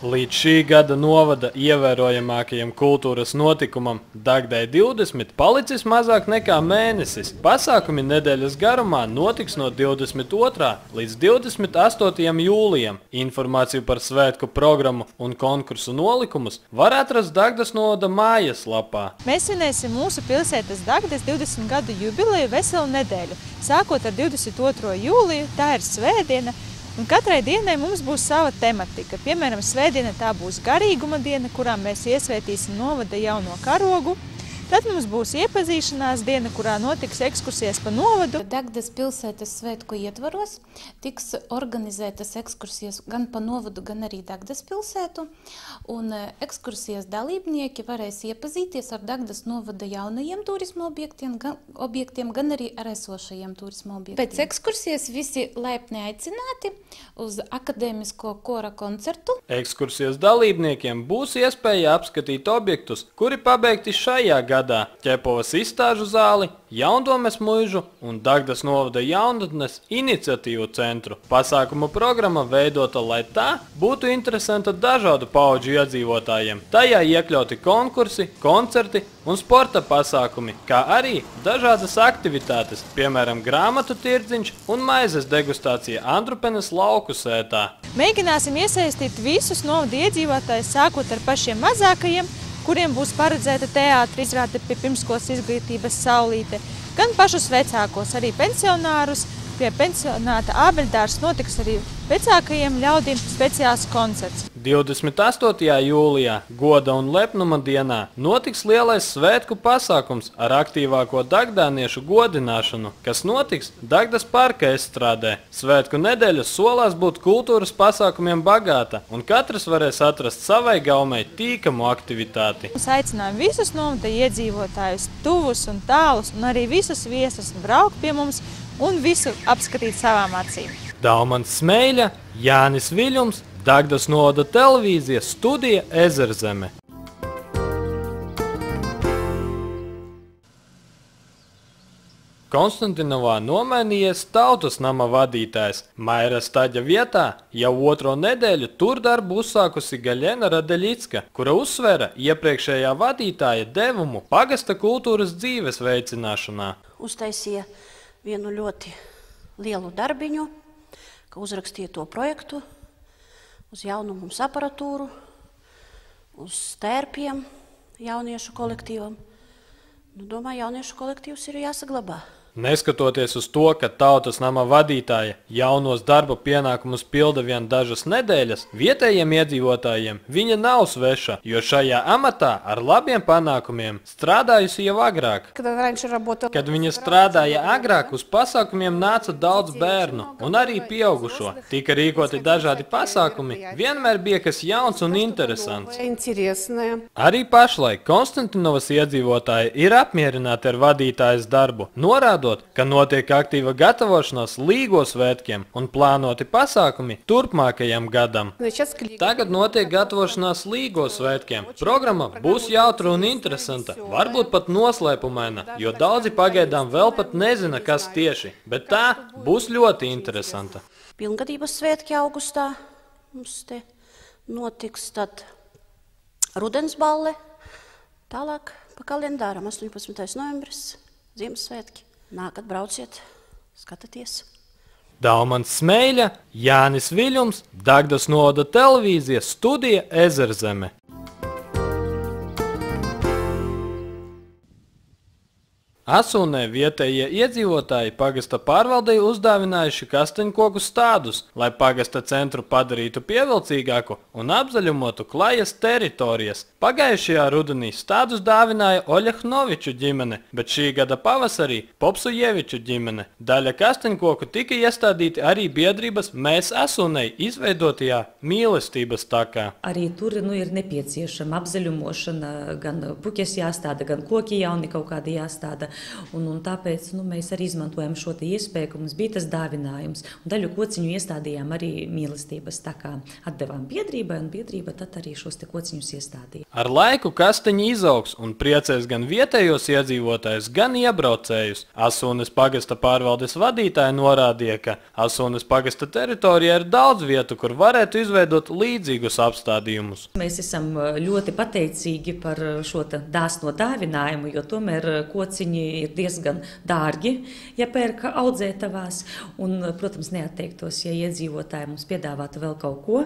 Līdz šī gada novada ievērojamākajam kultūras notikumam Dagdai 20 palicis mazāk nekā mēnesis. Pasākumi nedēļas garumā notiks no 22. līdz 28. jūlijam. Informāciju par svētku programmu un konkursu nolikumus var atrast Dagdas novada mājaslapā. Mēs svinēsim mūsu pilsētas Dagdas 20 gadu jubileju veselu nedēļu. Sākot ar 22. jūliju, tā ir svētdiena, un katrai dienai mums būs sava tematika. Piemēram, svētdiena tā būs garīguma diena, kurā mēs iesvētīsim novada jauno karogu. Tad mums būs iepazīšanās diena, kurā notiks ekskursijas pa novadu. Dagdas pilsētas svētku ietvaros tiks organizētas ekskursijas gan pa novadu, gan arī Dagdas pilsētu. Un ekskursijas dalībnieki varēs iepazīties ar Dagdas novada jaunajiem turisma objektiem, gan arī ar esošajiem turisma objektiem. Pēc ekskursijas visi laipni aicināti uz akadēmisko kora koncertu. Ekskursijas dalībniekiem būs iespēja apskatīt objektus, kuri pabeigti šajā gadā. Ķepovas izstāžu zāli, Jaundomes muižu un Dagdas novada jaunatnes iniciatīvu centru. Pasākumu programma veidota, lai tā būtu interesanta dažādu paudžu iedzīvotājiem. Tajā iekļauti konkursi, koncerti un sporta pasākumi, kā arī dažādas aktivitātes, piemēram, grāmatu tirdziņš un maizes degustācija Andrupenes lauku sētā. Mēģināsim iesaistīt visus novada iedzīvotājus, sākot ar pašiem mazākajiem, kuriem būs paredzēta teātra izrāde pie pirmskolas izglītības Saulīte, gan pašus vecākos, arī pensionārus. Pie pensionāta Ābeļdārs notiks arī vecākajiem ļaudīm speciāls koncerts. 28. jūlijā, goda un lepnuma dienā, notiks lielais svētku pasākums ar aktīvāko dagdāniešu godināšanu, kas notiks Dagdas parka estrādē. Svētku nedēļa solās būt kultūras pasākumiem bagāta, un katrs varēs atrast savai gaumei tīkamu aktivitāti. Mēs aicinām visus novada iedzīvotājus, tuvus un tālus, un arī visus viesus braukt pie mums un visu apskatīt savām acīm. Daumans Smēļa, Jānis Viļums, Dagdas novada televīzija, studija Ezerzeme. Konstantinovā nomainījies Tautas nama vadītājs. Maira Staģa vietā jau otro nedēļu tur darbu uzsākusi Gaļena Radeļicka, kura uzsvēra iepriekšējā vadītāja devumu pagasta kultūras dzīves veicināšanā. Uztaisīja vienu ļoti lielu darbiņu, ka uzrakstīja to projektu uz jaunu mums aparatūru, uz stērpiem jauniešu kolektīvam. Domāju, jauniešu kolektīvs ir jāsaglabā. Neskatoties uz to, ka Tautas nama vadītāja jaunos darba pienākumus pilda vien dažas nedēļas, vietējiem iedzīvotājiem viņa nav sveša, jo šajā amatā ar labiem panākumiem strādājusi jau agrāk. Kad viņa strādāja agrāk, uz pasākumiem nāca daudz bērnu un arī pieaugušo. Tika rīkoti dažādi pasākumi, vienmēr bija kas jauns un interesants. Arī pašlaik Konstantinovas iedzīvotāji ir apmierināti ar vadītājas darbu, norādot, ka notiek aktīva gatavošanās Līgo svētkiem un plānoti pasākumi turpmākajam gadam. Tagad notiek gatavošanās Līgo svētkiem. Programma būs jautra un interesanta, varbūt pat noslēpumaina, jo daudzi pagaidām vēl pat nezina, kas tieši, bet tā būs ļoti interesanta. Pilngadības svētki augustā mums te notiks, tad rudens balle, tālāk pa kalendāram 18. novembris, Ziemassvētki. Nākat, brauciet, skatieties. Daumans Smēļa, Jānis Viļums, Dagdas novada televīzija, studija Ezerzeme. Asūnē vietējie iedzīvotāji pagasta pārvaldei uzdāvinājuši kastaņkoku stādus, lai pagasta centru padarītu pievilcīgāku un apzaļumotu klajas teritorijas. Pagājušajā rudenī stādus dāvināja Oļehnoviču ģimene, bet šī gada pavasarī Popsujeviču ģimene. Daļa kastaņkoku tika iestādīti arī biedrības Mēs Asūnei izveidotajā mīlestības takā. Arī tur ir nepieciešama apzaļumošana, gan puķes jāstāda, gan koki jauni kaut kādi jāstāda. Un tāpēc mēs arī izmantojam šo iespēju, ka mums bija tas dāvinājums. Un daļu kociņu iestādījām arī mīlestības takā. Atdevām biedrībai, un biedrība tad arī šos kociņus iestādīja. Ar laiku kasteņi izaugs un priecēs gan vietējos iedzīvotājus, gan iebraucējus. Asūnes pagasta pārvaldes vadītāji norādīja, ka Asūnes pagasta teritorijā ir daudz vietu, kur varētu izveidot līdzīgus apstādījumus. Mēs esam ļoti pateicīgi par šo dāsno dāvinājumu, jo tomēr kociņi ir diezgan dārgi, ja pērk audzētavās. Un, protams, neatteiktos, ja iedzīvotāji mums piedāvātu vēl kaut ko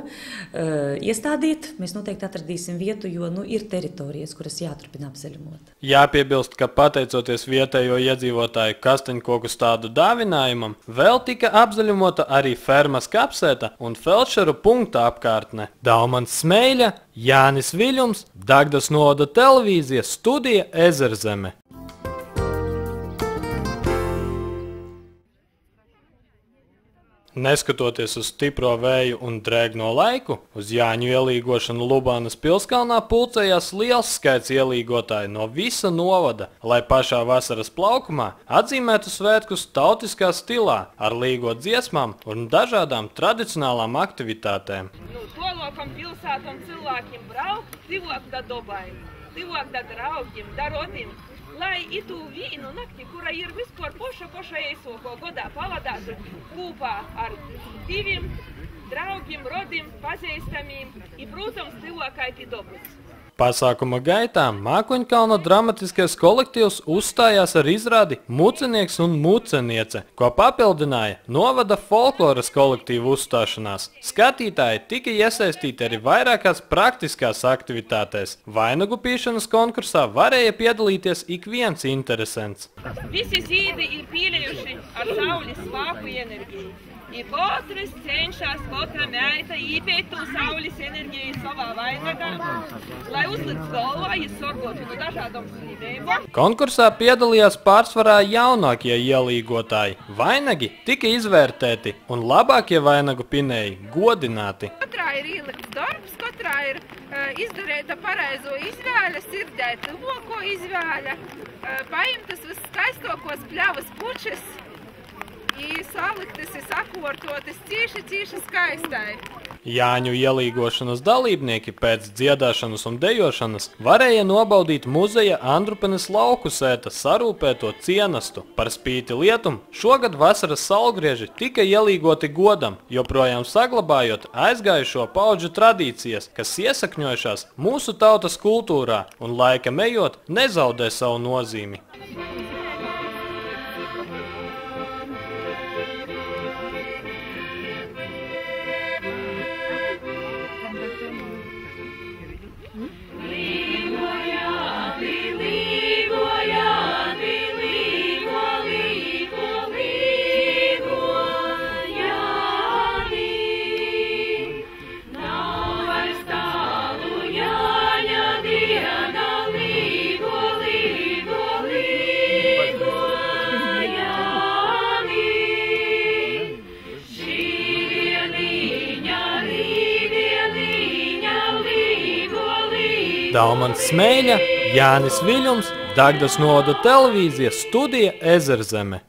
iestādīt. Mēs noteikti atradīsim vietu, jo ir teritorijas, kuras jāturpina apzaļumot. Jāpiebilst, ka pateicoties vietējo iedzīvotāju kasteņkoku stādu dāvinājumam, vēl tika apzaļumota arī fermas kapsēta un feldšeru punkta apkārtne. Daumans Smēļa, Jānis Viļums, Dagdas novada televīzija, studija Ezerzeme. Neskatoties uz stipro vēju un drēgno laiku, uz Jāņu ielīgošanu Lubānas pilskalnā pulcējās liels skaits ielīgotāju no visa novada, lai pašā vasaras plaukumā atzīmētu svētkus tautiskā stilā ar līgo dziesmām un dažādām tradicionālām aktivitātēm. Tolokam pilsētam cilvēkiem braukt, cilvēk da dobai, cilvēk da draugiem, da rodim. Lai itu vīnu nakti, kura ir vispār poša eisoko godā pavadātu kūpā ar diviem draugiem, rodim, pazīstamiem un, protams, cilvēkaiti dobus. Pasākuma gaitā Mākoņkalna dramatiskais kolektīvs uzstājās ar izrādi Mucenieks un muceniece, ko papildināja novada folkloras kolektīvu uzstāšanās. Skatītāji tika iesaistīti arī vairākās praktiskās aktivitātēs. Vainagu pīšanas konkursā varēja piedalīties ik viens interesants. Visi zīdi ir pīlējuši ar saules spāku enerģiju. I katrs cenšas, katra meita īpēt saules enerģiju savā vainagā, lai uzlikts galvā, izsorgotu no dažādām slimībām. Konkursā piedalījās pārsvarā jaunākie ielīgotāji. Vainagi tika izvērtēti un labākie vainagu pinēji godināti. Katrā ir ielikts darbs, katrā ir izdarēta pareizo izvēle, sirdē tuvoko izvēle, paimtas viskaistokos pļavas pučes, saliktas ir sakortotas cīši skaistai. Jāņu ielīgošanas dalībnieki pēc dziedāšanas un dejošanas varēja nobaudīt muzeja Andrupenes lauku sēta sarūpēto cienastu. Par spīti lietum šogad vasaras saulgrieži tika ielīgoti godam, joprojām saglabājot aizgājušo paudžu tradīcijas, kas iesakņojušās mūsu tautas kultūrā un laikam ejot nezaudē savu nozīmi. Daumans Smēļa, Jānis Viļums, Dagdas novada televīzija, studija Ezerzeme.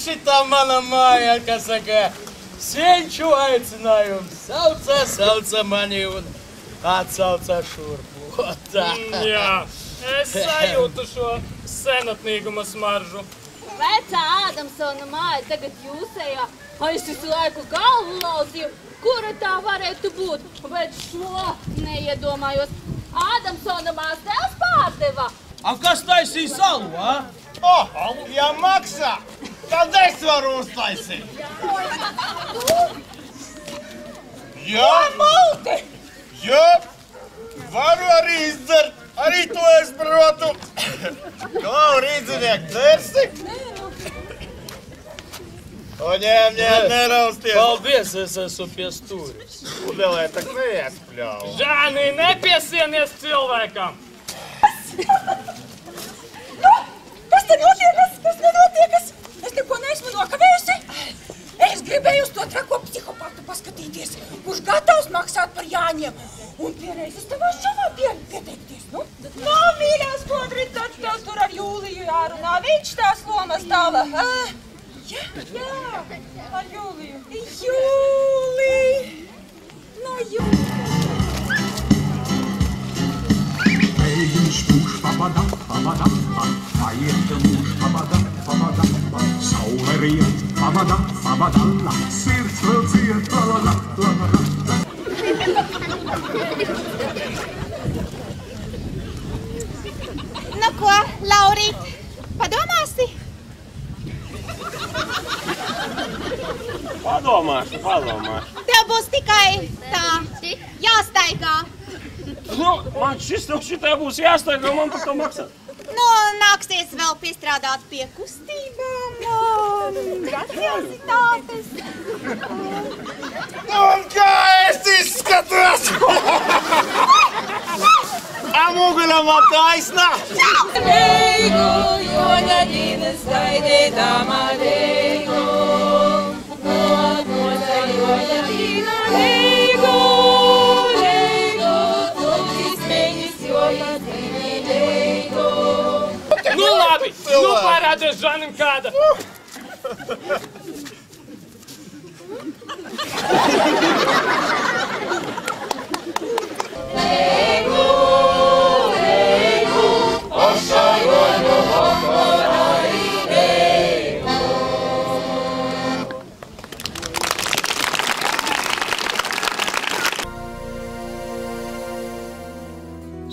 Šitā mana māja, kas saka, svienču aicinājums, sauca mani un atsauca šurpu. Jā, es sajūtu šo senatnīguma smaržu. Vecā Ādamsona māja tagad jūsējā, es visu laiku galvu lauzīju, kura tā varētu būt, bet šo neiedomājos. Ādamsona māstēvs pārdeva. A kas taisīja salu, a? Ja maksā, tad es varu uztaisīt. Jā, malti! Jā, varu arī izdzert, arī to es protu. Ko, rīdzinieki, dzersi? Ņem, nerausties. Paldies, es esmu pie stūris. Udelē tak neiespļauj. Žānī, nepiesienies cilvēkam! Kas te notiekas? Kas nenotiekas? Es neko neesmu nokavējusi. Es gribēju uz to trako psihopatu paskatīties, kurš gatavs maksāt par Jāņiem. Un piereizes tavā šovā pieteikties, nu? Mīļās, Kodri, tad tev tur ar Jūliju jārunā. Viņš tās lomas dala. Jā, Ar Jūliju. Jūli! No Jūli! Viņš būs pabada, paiet mūs pabada, saule riet, pabada, sirds vēl ciet, la. Nu ko, Laurīt, padomāsi? Padomāšu. Tev būs tikai tā jāstaigā. Nu, man šitā būs jāstaigā, man par to maksāt. Nu, nāksies vēl piestrādāt pie kustībām, graciositātes. Un kā es izskatos? Amuguļa man taisnā! Leigo, Joņa ģīnes gaidītama leigo. Nosa Joņa ģīna leigo. Nu labi, nu parādies Žanim kāda. Leigo, oša Joņu vakarā leigo.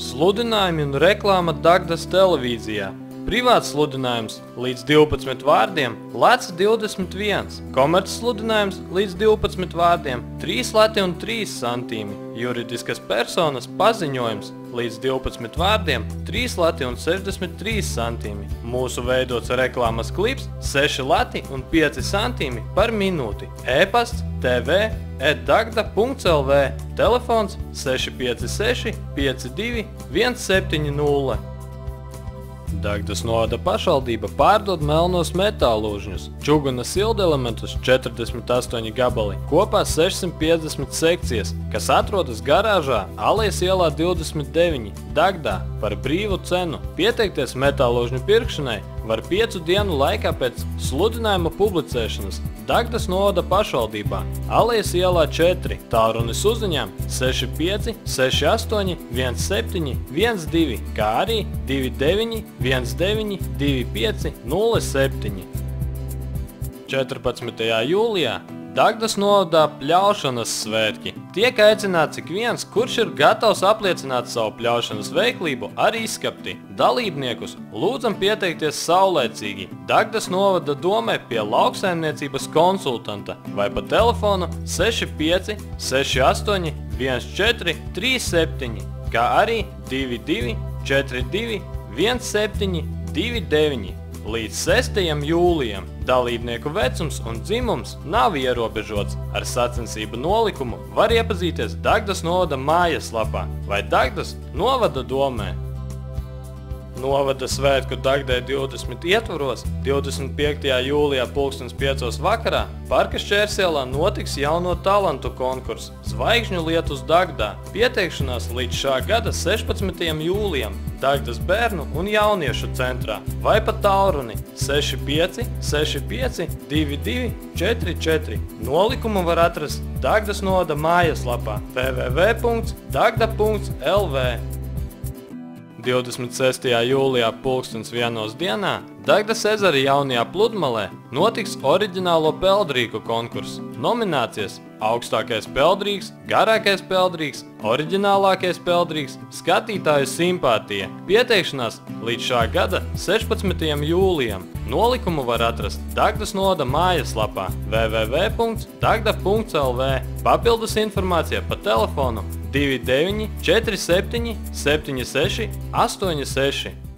Sludinājumi un reklāma Dagdas televīzijā. Privāts sludinājums līdz 12 vārdiem lec 21, komerces sludinājums līdz 12 vārdiem 3 lati un 3 centīmi, juridiskas personas paziņojums līdz 12 vārdiem 3 lati un 63 centīmi. Mūsu veidots reklāmas klips 6 lati un 5 centīmi par minūti. E-pasts tv@dagda.lv, telefons 656 52 170. Dagdas novada pašvaldība pārdod melnos metālūžņus, čuguna siltelementus 48 gabali, kopā 650 sekcijas, kas atrodas garāžā Alejas ielā 29, Dagdā, par brīvu cenu. Pieteikties metālūžņu pirkšanai var 5 dienu laikā pēc sludinājuma publicēšanas Dagdas novada pašvaldībā, Alejas ielā 4, tālrunis uzziņām 65 68 17 12, kā arī 29 19 25 07. 14. jūlijā Dagdas novadā pļaušanas svētki. Tiek aicināts ik viens, kurš ir gatavs apliecināt savu pļaušanas veiklību ar izskapti. Dalībniekus lūdzam pieteikties saulēcīgi Dagdas novada domē pie lauksaimniecības konsultanta vai pa telefonu 65 68 14 37, kā arī 22 42 17 29. Līdz 6. jūlijam dalībnieku vecums un dzimums nav ierobežots. Ar sacensību nolikumu var iepazīties Dagdas novada mājaslapā vai Dagdas novada domē. Novada svētku Dagdai 20 ietvaros 25. jūlijā 5:00 vakarā Parka Šķērsielā notiks jauno talantu konkurss Zvaigžņu lietus Dagdā. Pieteikšanās līdz šā gada 16. jūlijam Dagdas bērnu un jauniešu centrā vai pa tālruni 65 65 22 44. Nolikumu var atrast Dagdas novada mājaslapā www.dagda.lv. 26. jūlijā 1:00 dienā Dagdas ezera jaunajā pludmalē notiks oriģinālo peldrīku konkurss. Nominācijas augstākais peldrīks, garākais peldrīks, oriģinālākais peldrīks, skatītāju simpātija. Pieteikšanās līdz šā gada 16. jūlijam. Nolikumu var atrast Dagdas novada mājaslapā www.dagda.lv. Papildus informācija pa telefonu 29 47 76 86.